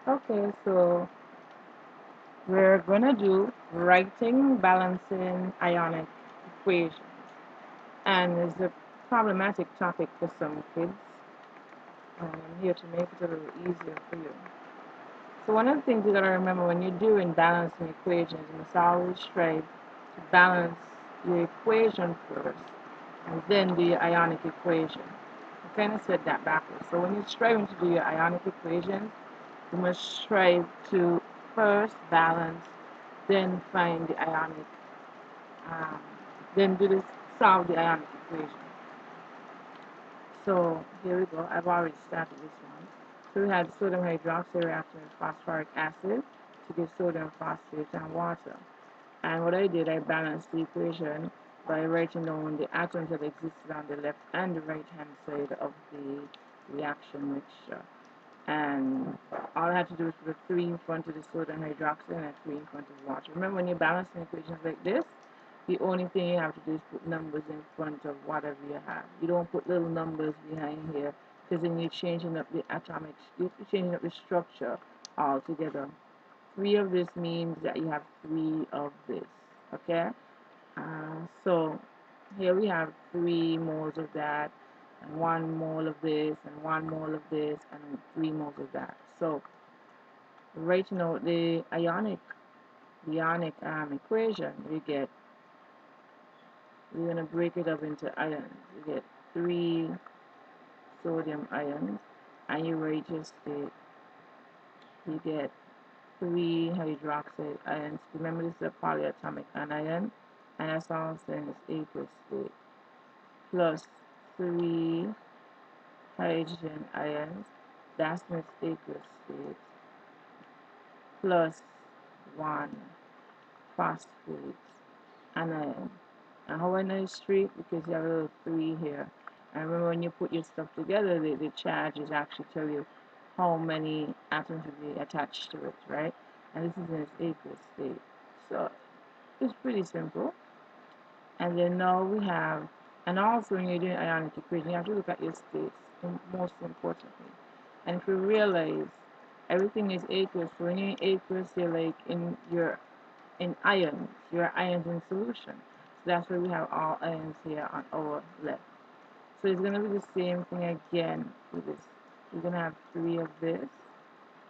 Okay, so we're gonna do writing, balancing ionic equations, and it's a problematic topic for some kids. I'm here to make it a little easier for you. So one of the things you gotta remember when you're doing balancing equations, you must always strive to balance your equation first, and then do your ionic equation. I kind of said that backwards. So when you're striving to do your ionic equations, you must strive to first balance, then find the ionic, um, then do this, solve the ionic equation. So here we go. I've already started this one. So we had sodium hydroxide reacting with phosphoric acid to give sodium phosphate and water. And what I did, I balanced the equation by writing down the atoms that existed on the left and the right hand side of the reaction mixture. And all I had to do was put a 3 in front of the sodium hydroxide and a 3 in front of water. Remember, when you're balancing equations like this, the only thing you have to do is put numbers in front of whatever you have. You don't put little numbers behind here because then you're changing up the atomic, you're changing up the structure altogether. 3 of this means that you have 3 of this, okay? So here we have 3 moles of that, and 1 mole of this, and 1 mole of this, and 3 moles of that. So right now the ionic equation, we're gonna break it up into ions. You get 3 sodium ions, and you write your state. You get 3 hydroxide ions. Remember, this is a polyatomic anion, and that's also in its aqueous state. Plus 3 hydrogen ions, that's in its aqueous state. Plus 1 phosphate anion. And how I know it's straight? Because you have a little 3 here. And remember, when you put your stuff together, the charges actually tell you how many atoms will be attached to it, right? And this is in its aqueous state. So it's pretty simple. And then now we have, and also when you're doing ionic equation, you have to look at your states, most importantly. And if you realize everything is aqueous, so when you're in aqueous, you're like in ions, you're ions in solution. So that's why we have all ions here on our left. So it's going to be the same thing again with this. You're going to have 3 of this,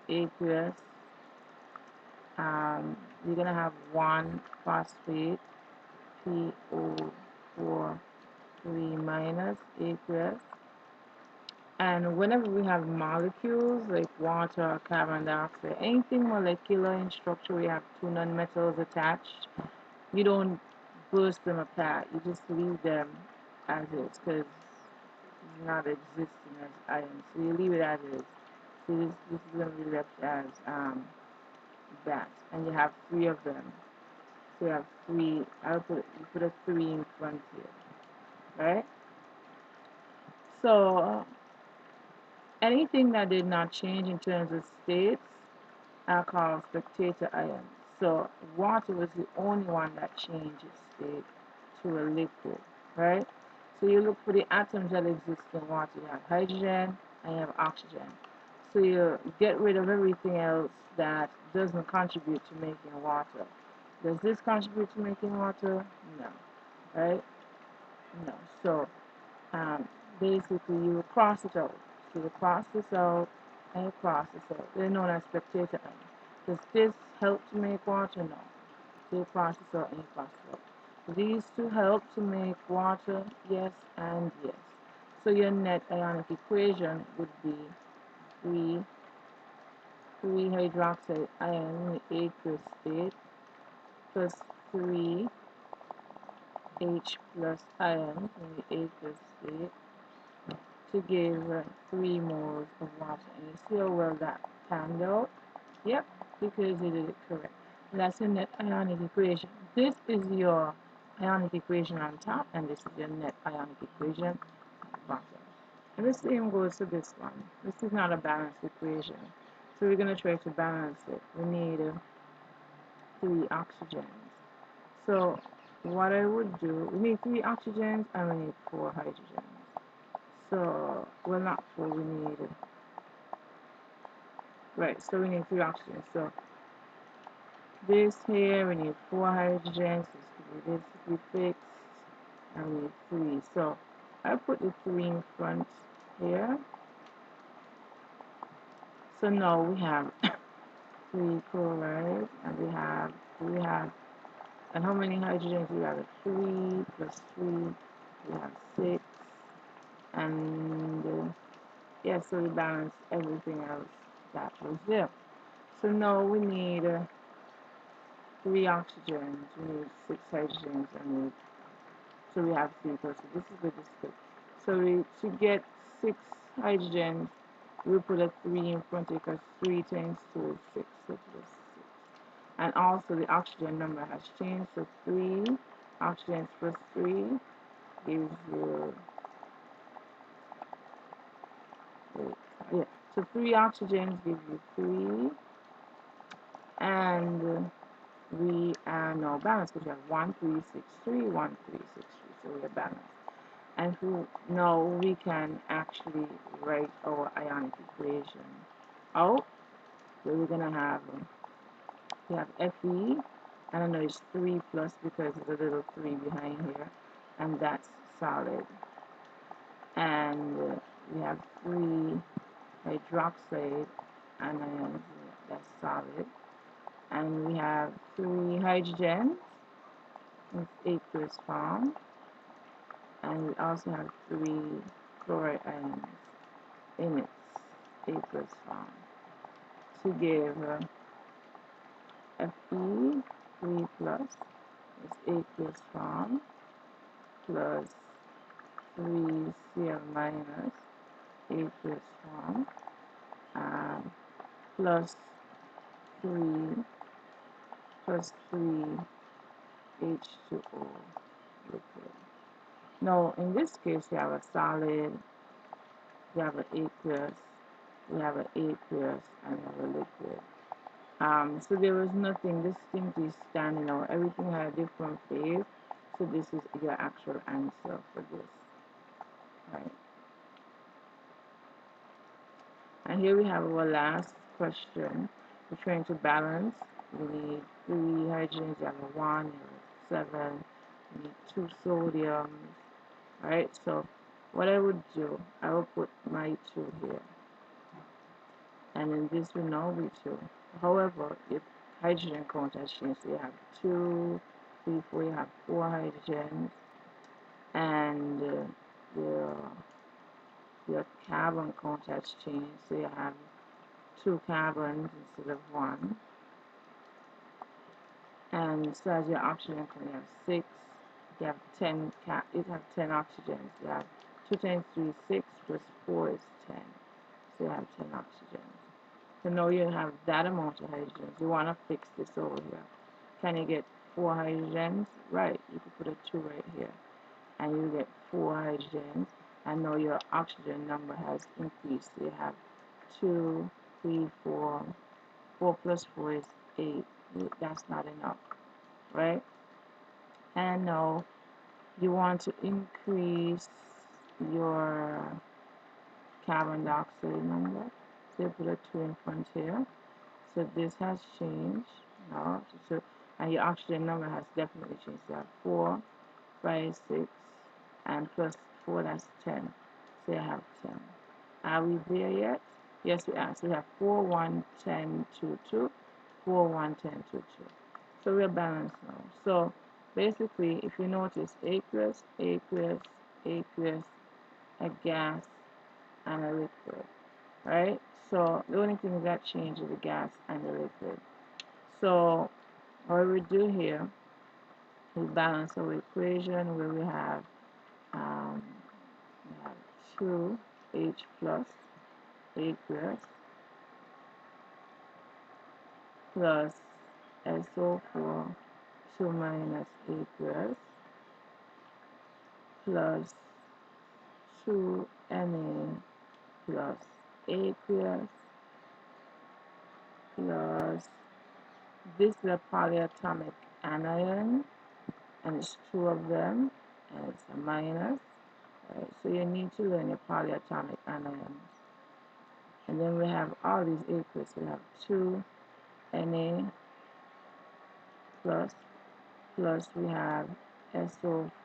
aqueous. You're going to have 1 phosphate, PO4 3 minus aqueous. And whenever we have molecules like water, carbon dioxide, anything molecular in structure, we have 2 nonmetals attached. You don't burst them apart. You just leave them as is because it's not existing as ions. So you leave it as is. So this is going to be left as that. And you have 3 of them. So you have 3. You put a 3 in front here, right? So anything that did not change in terms of states are called spectator ions. So water was the only one that changed its state to a liquid, right? So you look for the atoms that exist in water. You have hydrogen and you have oxygen. So you get rid of everything else that doesn't contribute to making water. Does this contribute to making water? No, right? No. So um, basically you cross it out. So you cross this out and you cross this out. They're known as spectator ions. Does this help to make water? No. So you cross this out and you cross it out. These two help to make water, yes and yes. So your net ionic equation would be 3, 3 hydroxide ion in the aqueous state plus 3 H plus ions in the aqueous state to give 3 moles of water. And you see how well that panned out? Yep, because you did it correct. That's your net ionic equation. This is your ionic equation on top, and this is your net ionic equation at the bottom. And the same goes to this one. This is not a balanced equation. So we're going to try to balance it. We need 3 oxygens. So what I would do, we need 3 oxygens and we need 4 hydrogens. So, well, not 4, we need Right, so we need 3 oxygens. So this here, we need 4 hydrogens. This could be fixed. And we need 3. So I put the 3 in front here. So now we have 3 chloride, and and how many hydrogens we have? 3 plus 3, we have 6, and yeah, so we balance everything else that was there. So now we need 3 oxygens, we need 6 hydrogens, and so we have 3 plus. So this is the split. So to get 6 hydrogens, we put a 3 in front because 3 times 2 is 6. So plus 6. And also the oxygen number has changed. So 3 oxygens plus 3 gives you, yeah. So 3 oxygens gives you 3, and we are now balanced because we have 1, 3, 6, 3, 1, 3, 6, 3. So we are balanced. And now we can actually write our ionic equation out. So we're gonna have we have Fe, and I know it's 3 plus because there's a little 3 behind here, and that's solid. And we have 3 hydroxide anions, that's solid. And we have 3 hydrogens, it's aqueous form. And we also have 3 chloride ions in its aqueous form to give Fe 3 plus is aqueous form plus 3 Cl minus aqueous form plus 3 plus 3 H2O liquid. Now in this case we have a solid, we have an aqueous, we have an aqueous, and we have a liquid. So there was nothing distinctly standing out. Everything had a different phase. So this is your actual answer for this, right? And here we have our last question. We're trying to balance. We need 3 hydrogens, you have a 1, you have a 7, we need 2 sodiums, right? So what I would do, I will put my 2 here. And in this will now be 2. However, if hydrogen count has changed, so you have 2, 3, 4, you have 4 hydrogens, and your, your carbon count has changed, so you have 2 carbons instead of 1. And so as your oxygen count, you have 6, you have 10, you have 10 oxygens, you have 2 times 3 is 6, plus 4 is 10, so you have 10 oxygens. So now you have that amount of hydrogens. You want to fix this over here. Can you get 4 hydrogens? Right, you could put a 2 right here. And you get 4 hydrogens. And now your oxygen number has increased. So you have 2, 3, 4. 4 plus 4 is 8. That's not enough, right? And now you want to increase your carbon dioxide number. So you put a 2 in front here. So this has changed now. So, and your oxygen number has definitely changed. You have 4, 5, 6, and plus 4, that's 10. So you have 10. Are we there yet? Yes, we are. So we have 4, 1, 10, 2, 2, 4, 1, 10, 2, 2. So we're balanced now. So basically, if you notice, aqueous, aqueous, aqueous, a gas, and a liquid, right? So the only thing that changes is the gas and the liquid. So what we do here, we balance our equation where we have 2H plus aqueous plus SO4 2 minus aqueous plus 2Na plus aqueous plus this is a polyatomic anion, and it's 2 of them, and it's a minus. Right, so you need to learn your polyatomic anions. And then we have all these aqueous. We have 2 Na plus we have